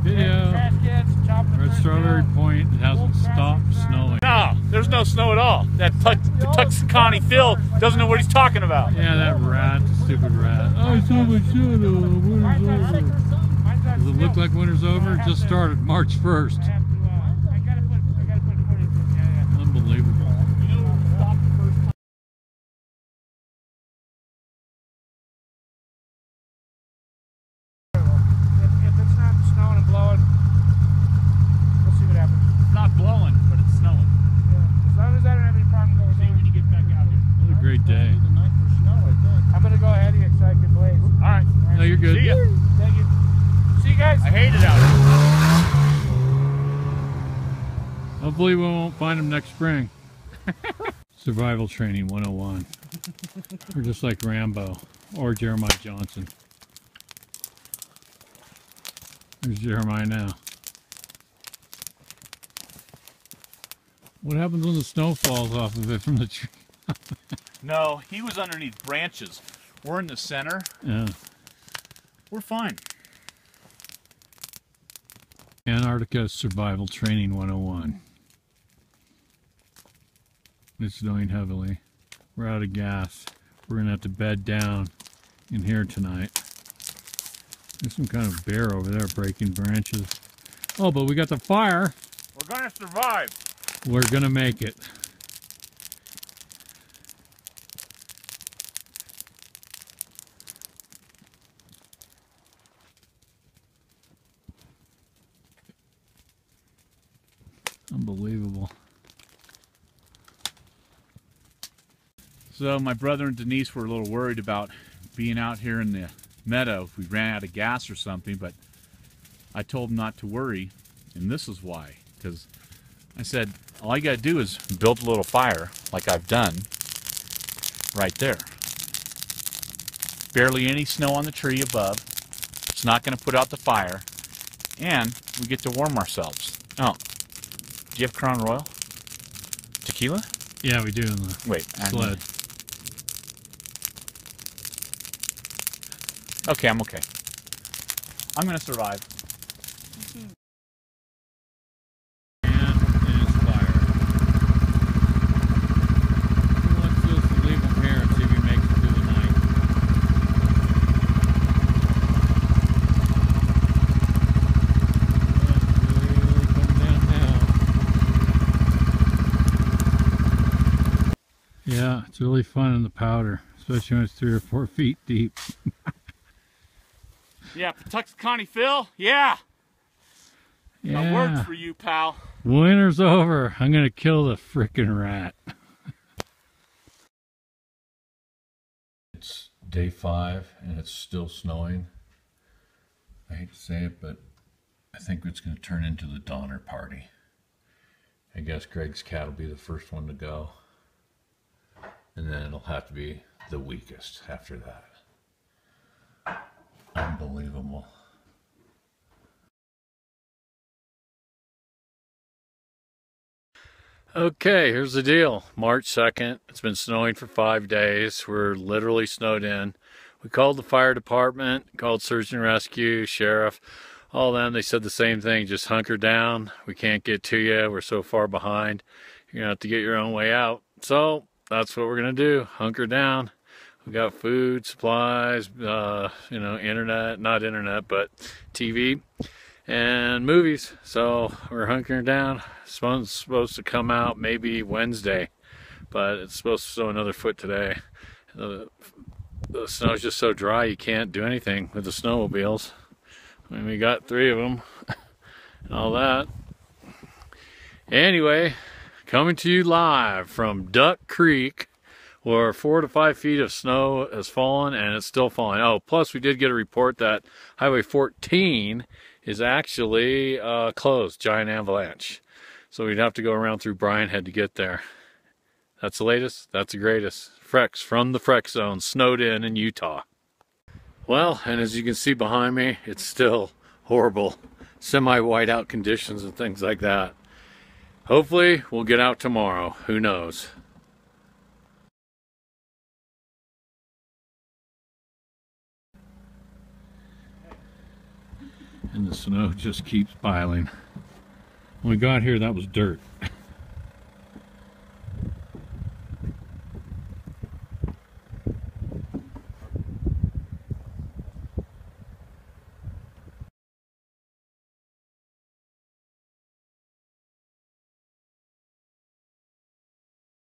Video. We're at Strawberry Point. It hasn't stopped snowing. No, there's no snow at all. That Tuxicani Phil doesn't know what he's talking about. Yeah, that rat, the stupid rat. Oh, so much snow. Winter's over. Does it look like winter's over? It just started March 1st. Unbelievable. If it's not snowing and blowing, we'll see what happens. It's not blowing, but it's snowing. Yeah. As long as I don't have any problem going See when you get back out here. What a great day. I'm going to go ahead of you so I can blaze. All right. No, you're good. See ya. Thank you. See you guys. I hate it out here. Hopefully we won't find them next spring. Survival Training 101. We're just like Rambo or Jeremiah Johnson. There's Jeremiah now. What happens when the snow falls off of it from the tree? No, he was underneath branches. We're in the center. Yeah. We're fine. Antarctica Survival Training 101. It's snowing heavily. We're out of gas. We're gonna have to bed down in here tonight. There's some kind of bear over there breaking branches. Oh, but we got the fire. We're gonna survive. We're gonna make it. Unbelievable. So my brother and Denise were a little worried about being out here in the meadow if we ran out of gas or something, but I told them not to worry, and this is why. Because I said, all you gotta do is build a little fire, like I've done, right there. Barely any snow on the tree above. It's not gonna put out the fire, and we get to warm ourselves. Oh, do you have Crown Royal? Tequila? Yeah, we do in the Wait, sled. Okay, I'm okay. I'm gonna survive. And it's fire. Let's just leave him here and see if he makes it through the night. It's really coming down now. Yeah, it's really fun in the powder, especially when it's 3 or 4 feet deep. Yeah, Tuxicani Phil? Yeah! Yeah. A word for you, pal. Winter's over. I'm gonna kill the frickin' rat. It's day 5 and it's still snowing. I hate to say it, but I think it's gonna turn into the Donner Party. I guess Greg's cat will be the first one to go. And then it'll have to be the weakest after that. Unbelievable. Okay, here's the deal. March 2nd. It's been snowing for 5 days. We're literally snowed in. We called the fire department, called search and rescue, sheriff, all them. They said the same thing, just hunker down. We can't get to you. We're so far behind. You're going to have to get your own way out. So that's what we're going to do, hunker down. We got food, supplies, you know, internet, not internet, but TV and movies. So we're hunkering down. Sun's supposed to come out maybe Wednesday, but it's supposed to snow another foot today. The snow's just so dry you can't do anything with the snowmobiles. I mean, we got 3 of them and all that. Anyway, coming to you live from Duck Creek, where 4 to 5 feet of snow has fallen and it's still falling. Oh, plus we did get a report that Highway 14 is actually closed, giant avalanche. So we'd have to go around through Bryan Head to get there. That's the latest, that's the greatest. Frex from the Frex Zone, snowed in Utah. Well, and as you can see behind me, it's still horrible. Semi-whiteout conditions and things like that. Hopefully we'll get out tomorrow, who knows. And and the snow just keeps piling. When we got here, that was dirt.